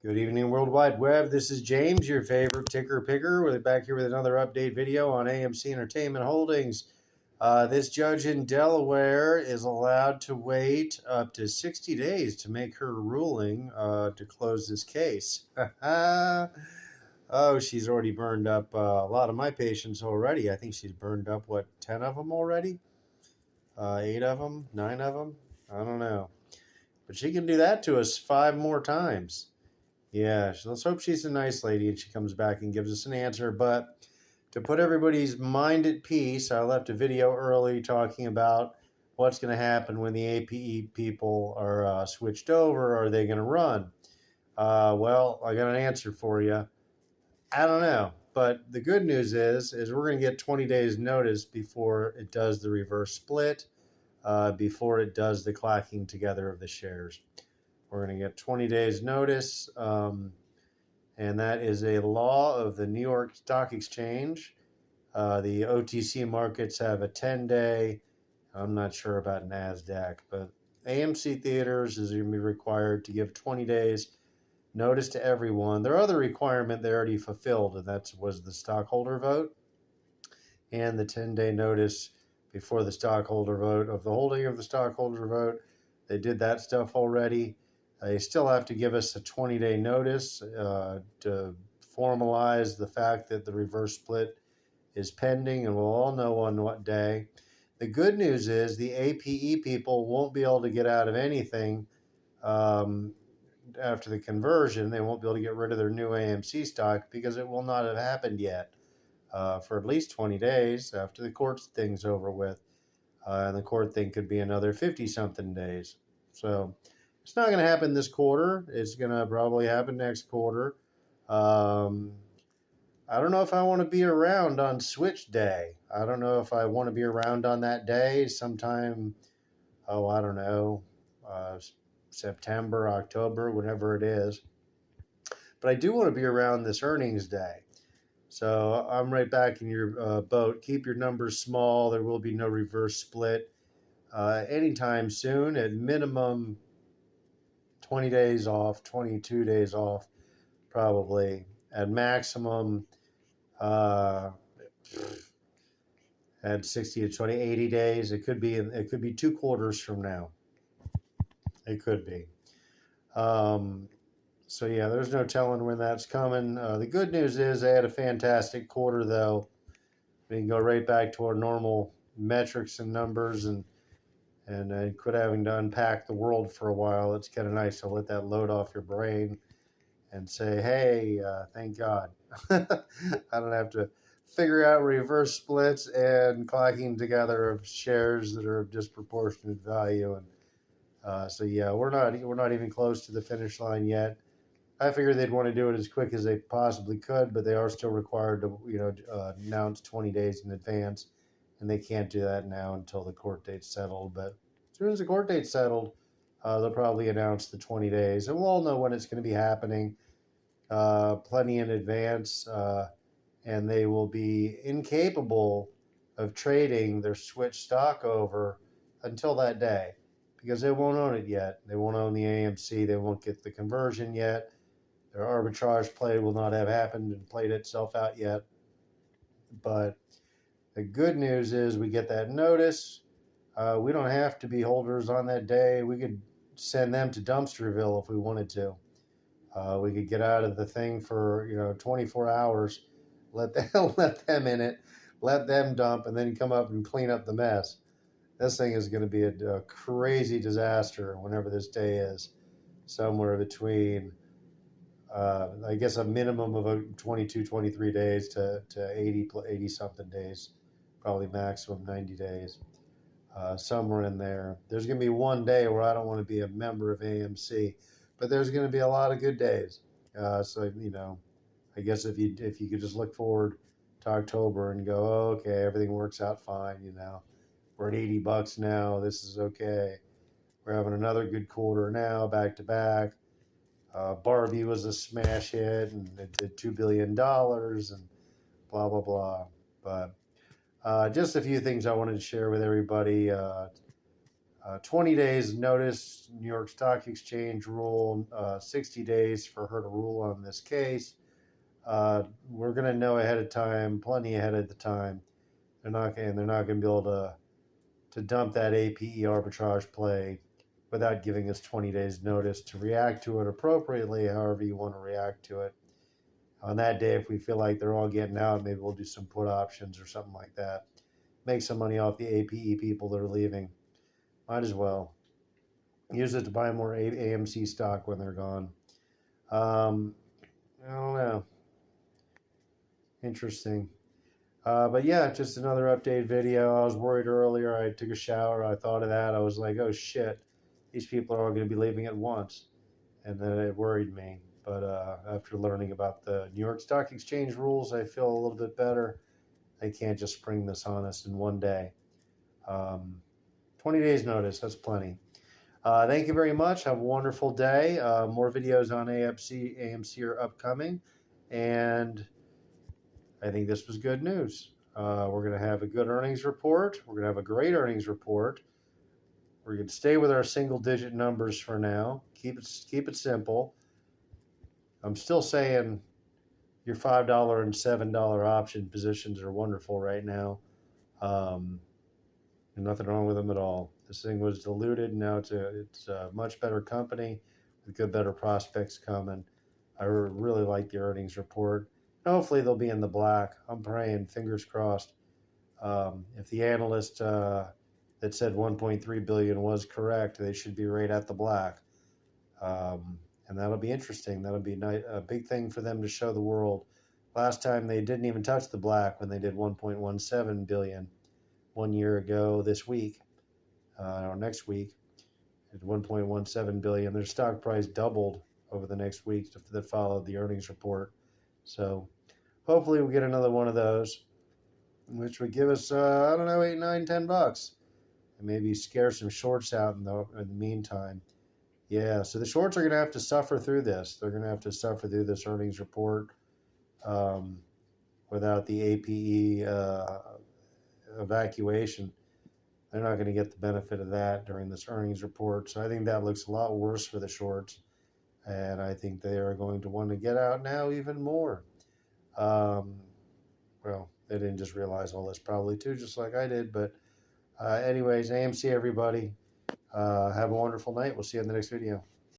Good evening, World Wide Web. This is James, your favorite ticker picker. We're back here with another update video on AMC Entertainment Holdings. This judge in Delaware is allowed to wait up to 60 days to make her ruling to close this case. Oh, she's already burned up a lot of my patients already. I think she's burned up, 10 of them already? 8 of them? 9 of them? I don't know. But she can do that to us 5 more times. Yeah, let's hope she's a nice lady and she comes back and gives us an answer. But to put everybody's mind at peace, I left a video early talking about what's going to happen when the APE people are switched over. Are they going to run? Well, I got an answer for you. I don't know. But the good news is we're going to get 20 days notice before it does the reverse split, before it does the clacking together of the shares. We're going to get 20 days notice, and that is a law of the New York Stock Exchange. The OTC markets have a 10-day. I'm not sure about NASDAQ, but AMC theaters is going to be required to give 20 days notice to everyone. Their other requirement they already fulfilled, and that was the stockholder vote and the 10-day notice before the stockholder vote of the holding of the stockholder vote. They did that stuff already. They still have to give us a 20-day notice to formalize the fact that the reverse split is pending, and we'll all know on what day. The good news is the APE people won't be able to get out of anything after the conversion. They won't be able to get rid of their new AMC stock because it will not have happened yet for at least 20 days after the court thing's over with. And the court thing could be another 50-something days. So it's not going to happen this quarter. It's going to probably happen next quarter. I don't know if I want to be around on switch day. I don't know if I want to be around on that day sometime, I don't know, September, October, whenever it is. But I do want to be around this earnings day. So I'm right back in your boat. Keep your numbers small. There will be no reverse split anytime soon. At minimum, 20 days off, 22 days off, probably. At maximum, at 60 to 20, 80 days. It could be 2 quarters from now. It could be. So yeah, there's no telling when that's coming. The good news is they had a fantastic quarter, though. We can go right back to our normal metrics and numbers, and quit having to unpack the world for a while. It's kind of nice to let that load off your brain and say, hey, thank God. I don't have to figure out reverse splits and clacking together of shares that are of disproportionate value. And so yeah, we're not even close to the finish line yet. I figured they'd want to do it as quick as they possibly could, but they are still required to announce 20 days in advance. And they can't do that now until the court date's settled. But as soon as the court date's settled, they'll probably announce the 20 days. And we'll all know when it's going to be happening plenty in advance. And they will be incapable of trading their switch stock over until that day because they won't own it yet. They won't own the AMC. They won't get the conversion yet. Their arbitrage play will not have happened and played itself out yet. But the good news is we get that notice. We don't have to be holders on that day. We could send them to Dumpsterville if we wanted to. We could get out of the thing for 24 hours, let them in it, let them dump, and then come up and clean up the mess. This thing is going to be a crazy disaster whenever this day is, somewhere between, I guess, a minimum of 22, 23 days to 80 something days. Probably maximum 90 days, somewhere in there. There's going to be one day where I don't want to be a member of AMC, but there's going to be a lot of good days. So I guess if you could just look forward to October and go, oh, okay, everything works out fine. We're at $80 now. This is okay. We're having another good quarter now, back to back. Barbie was a smash hit, and it did $2 billion, and blah blah blah. But just a few things I wanted to share with everybody. 20 days notice, New York Stock Exchange rule, 60 days for her to rule on this case. We're going to know ahead of time, plenty ahead of the time. They're not going to be able to dump that APE arbitrage play without giving us 20 days notice to react to it appropriately, however you want to react to it. On that day, if we feel like they're all getting out, maybe we'll do some put options or something like that. Make some money off the APE people that are leaving. Might as well. Use it to buy more AMC stock when they're gone. I don't know. Interesting. But yeah, just another update video. I was worried earlier. I took a shower. I thought of that. I was like, oh shit, these people are all going to be leaving at once. And then it worried me. But after learning about the New York Stock Exchange rules, I feel a little bit better. They can't just spring this on us in one day. 20 days notice, that's plenty. Thank you very much. Have a wonderful day. More videos on AMC are upcoming. And I think this was good news. We're going to have a good earnings report. We're going to have a great earnings report. We're going to stay with our single-digit numbers for now. Keep it simple. I'm still saying your $5 and $7 option positions are wonderful right now. Nothing wrong with them at all. This thing was diluted. Now it's a much better company with better prospects coming. I really like the earnings report. Hopefully they'll be in the black. I'm praying, fingers crossed. If the analyst that said 1.3 billion was correct, they should be right at the black. And that'll be interesting. That'll be a big thing for them to show the world. Last time they didn't even touch the black when they did 1.17 billion 1 year ago this week, or next week, at 1.17 billion. Their stock price doubled over the next week that followed the earnings report. So hopefully we'll get another one of those, which would give us, I don't know, $8, $9, $10. And maybe scare some shorts out in the meantime. Yeah, so the shorts are going to have to suffer through this. They're going to have to suffer through this earnings report without the APE evacuation. They're not going to get the benefit of that during this earnings report. So I think that looks a lot worse for the shorts. And I think they are going to want to get out now even more. Well, they didn't just realize all this probably too, just like I did. But anyways, AMC, everybody. Have a wonderful night. We'll see you in the next video.